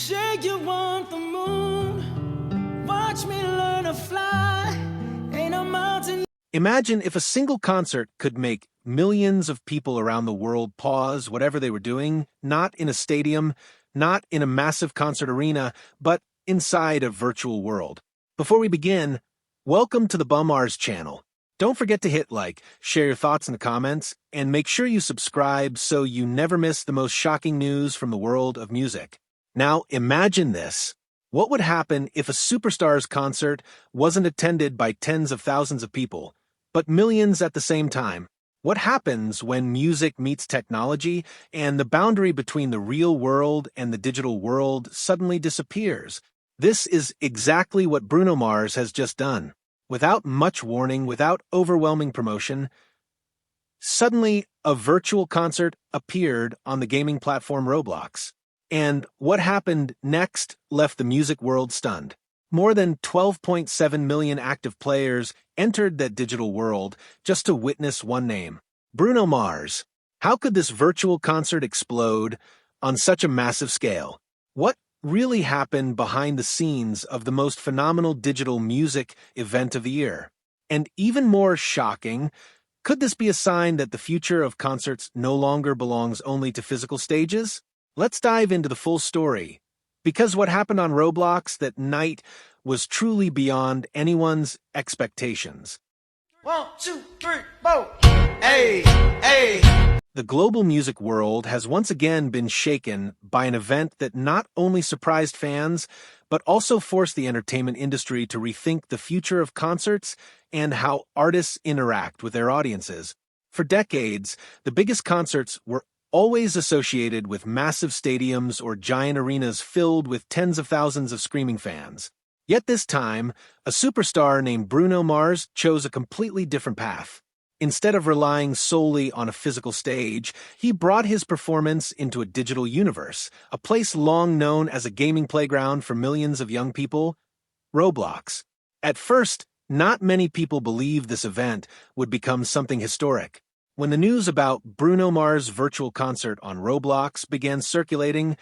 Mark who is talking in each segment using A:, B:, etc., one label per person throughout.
A: say you want the moon. Watch me learn to fly. Ain't a mountain.
B: Imagine if a single concert could make millions of people around the world pause whatever they were doing, not in a stadium, not in a massive concert arena, but inside a virtual world. Before we begin, welcome to the Bumars channel. Don't forget to hit like, share your thoughts in the comments, and make sure you subscribe so you never miss the most shocking news from the world of music. Now, imagine this. What would happen if a superstar's concert wasn't attended by tens of thousands of people, but millions at the same time? What happens when music meets technology and the boundary between the real world and the digital world suddenly disappears? This is exactly what Bruno Mars has just done. Without much warning, without overwhelming promotion, suddenly a virtual concert appeared on the gaming platform Roblox. And what happened next left the music world stunned. More than 12.7 million active players entered that digital world just to witness one name, Bruno Mars. How could this virtual concert explode on such a massive scale? What really happened behind the scenes of the most phenomenal digital music event of the year? And even more shocking, could this be a sign that the future of concerts no longer belongs only to physical stages? Let's dive into the full story, because what happened on Roblox that night was truly beyond anyone's expectations.
A: 1, 2, 3, 4. Hey, hey.
B: The global music world has once again been shaken by an event that not only surprised fans, but also forced the entertainment industry to rethink the future of concerts and how artists interact with their audiences. For decades, the biggest concerts were always associated with massive stadiums or giant arenas filled with tens of thousands of screaming fans. Yet this time, a superstar named Bruno Mars chose a completely different path. Instead of relying solely on a physical stage, he brought his performance into a digital universe, a place long known as a gaming playground for millions of young people, Roblox. At first, not many people believed this event would become something historic. When the news about Bruno Mars' virtual concert on Roblox began circulating,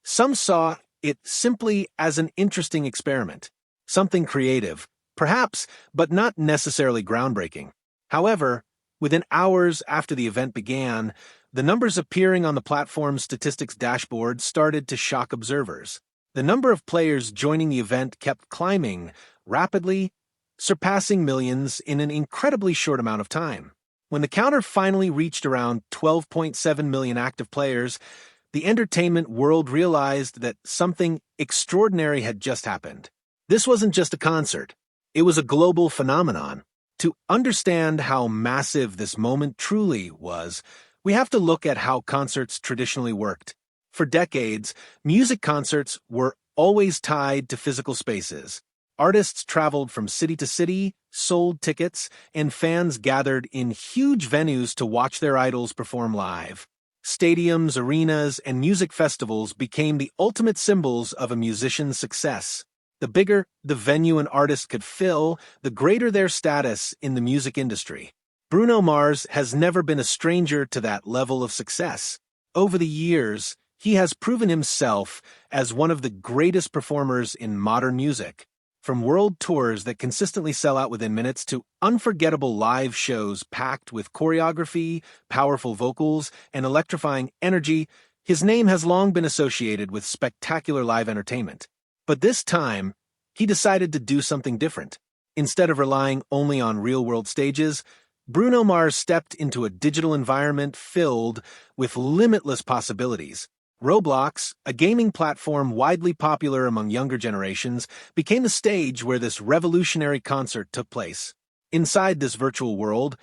B: some saw it simply as an interesting experiment, something creative, perhaps, but not necessarily groundbreaking. However, within hours after the event began, the numbers appearing on the platform's statistics dashboard started to shock observers. The number of players joining the event kept climbing rapidly, surpassing millions in an incredibly short amount of time. When the counter finally reached around 12.7 million active players, the entertainment world realized that something extraordinary had just happened. This wasn't just a concert. It was a global phenomenon. To understand how massive this moment truly was, we have to look at how concerts traditionally worked. For decades, music concerts were always tied to physical spaces. Artists traveled from city to city, sold tickets, and fans gathered in huge venues to watch their idols perform live. Stadiums, arenas, and music festivals became the ultimate symbols of a musician's success. The bigger the venue an artist could fill, the greater their status in the music industry. Bruno Mars has never been a stranger to that level of success. Over the years, he has proven himself as one of the greatest performers in modern music. From world tours that consistently sell out within minutes to unforgettable live shows packed with choreography, powerful vocals, and electrifying energy, his name has long been associated with spectacular live entertainment. But this time, he decided to do something different. Instead of relying only on real-world stages, Bruno Mars stepped into a digital environment filled with limitless possibilities. Roblox, a gaming platform widely popular among younger generations, became the stage where this revolutionary concert took place. Inside this virtual world,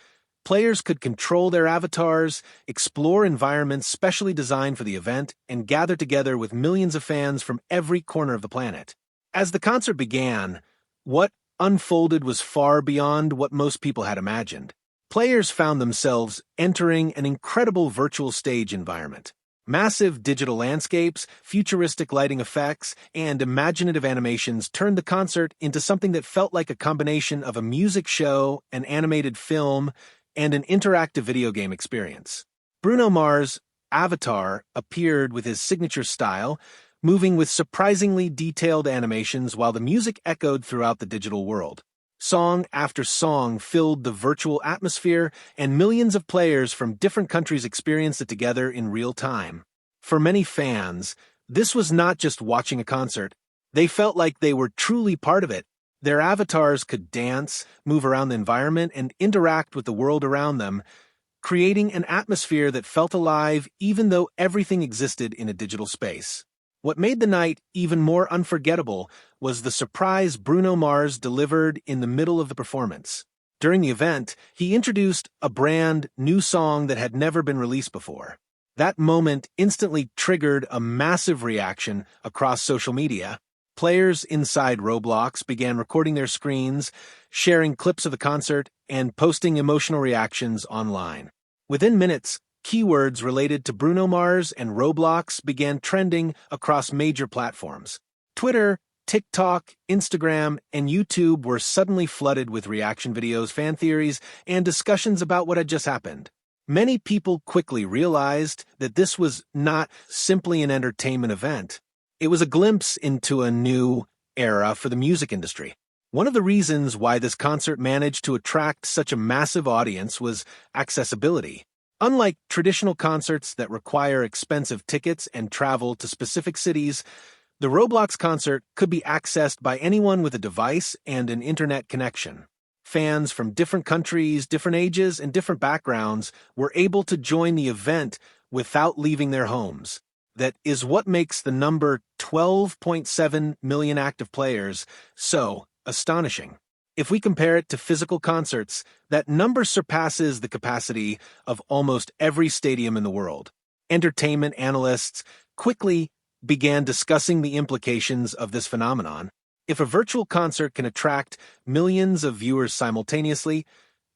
B: players could control their avatars, explore environments specially designed for the event, and gather together with millions of fans from every corner of the planet. As the concert began, what unfolded was far beyond what most people had imagined. Players found themselves entering an incredible virtual stage environment. Massive digital landscapes, futuristic lighting effects, and imaginative animations turned the concert into something that felt like a combination of a music show, an animated film, and an interactive video game experience. Bruno Mars' avatar appeared with his signature style, moving with surprisingly detailed animations while the music echoed throughout the digital world. Song after song filled the virtual atmosphere, and millions of players from different countries experienced it together in real time. For many fans, this was not just watching a concert. They felt like they were truly part of it. Their avatars could dance, move around the environment, and interact with the world around them, creating an atmosphere that felt alive even though everything existed in a digital space. What made the night even more unforgettable was the surprise Bruno Mars delivered in the middle of the performance. During the event, he introduced a brand new song that had never been released before. That moment instantly triggered a massive reaction across social media. Players inside Roblox began recording their screens, sharing clips of the concert, and posting emotional reactions online. Within minutes, keywords related to Bruno Mars and Roblox began trending across major platforms. Twitter, TikTok, Instagram, and YouTube were suddenly flooded with reaction videos, fan theories, and discussions about what had just happened. Many people quickly realized that this was not simply an entertainment event. It was a glimpse into a new era for the music industry. One of the reasons why this concert managed to attract such a massive audience was accessibility. Unlike traditional concerts that require expensive tickets and travel to specific cities, the Roblox concert could be accessed by anyone with a device and an internet connection. Fans from different countries, different ages, and different backgrounds were able to join the event without leaving their homes. That is what makes the number 12.7 million active players so astonishing. If we compare it to physical concerts, that number surpasses the capacity of almost every stadium in the world. Entertainment analysts quickly began discussing the implications of this phenomenon. If a virtual concert can attract millions of viewers simultaneously,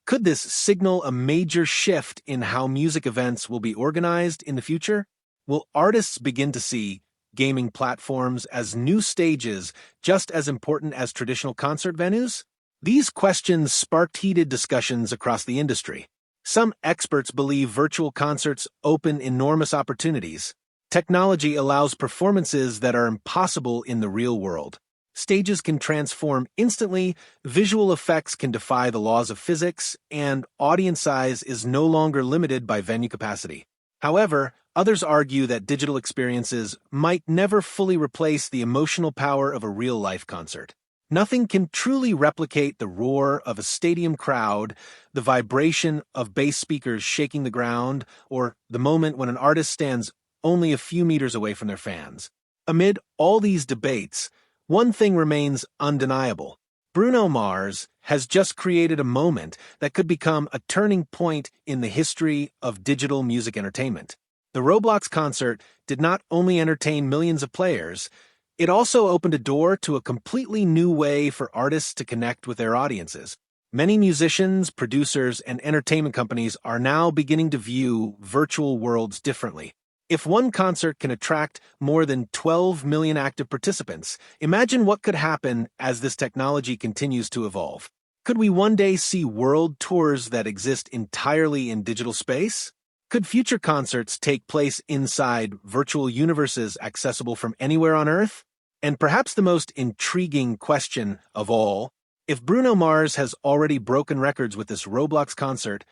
B: could this signal a major shift in how music events will be organized in the future? Will artists begin to see gaming platforms as new stages just as important as traditional concert venues? These questions sparked heated discussions across the industry. Some experts believe virtual concerts open enormous opportunities. Technology allows performances that are impossible in the real world. Stages can transform instantly, visual effects can defy the laws of physics, and audience size is no longer limited by venue capacity. However, others argue that digital experiences might never fully replace the emotional power of a real-life concert. Nothing can truly replicate the roar of a stadium crowd, the vibration of bass speakers shaking the ground, or the moment when an artist stands only a few meters away from their fans. Amid all these debates, one thing remains undeniable. Bruno Mars has just created a moment that could become a turning point in the history of digital music entertainment. The Roblox concert did not only entertain millions of players, it also opened a door to a completely new way for artists to connect with their audiences. Many musicians, producers, and entertainment companies are now beginning to view virtual worlds differently. If one concert can attract more than 12 million active participants, imagine what could happen as this technology continues to evolve. Could we one day see world tours that exist entirely in digital space? Could future concerts take place inside virtual universes accessible from anywhere on Earth? And perhaps the most intriguing question of all, if Bruno Mars has already broken records with this Roblox concert,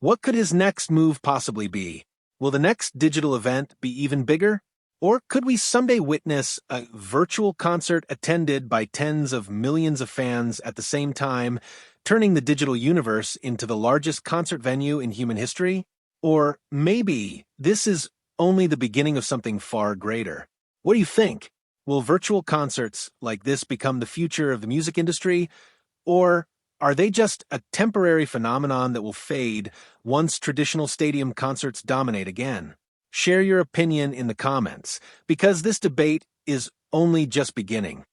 B: what could his next move possibly be? Will the next digital event be even bigger? Or could we someday witness a virtual concert attended by tens of millions of fans at the same time, turning the digital universe into the largest concert venue in human history? Or maybe this is only the beginning of something far greater. What do you think? Will virtual concerts like this become the future of the music industry? Or are they just a temporary phenomenon that will fade once traditional stadium concerts dominate again? Share your opinion in the comments, because this debate is only just beginning.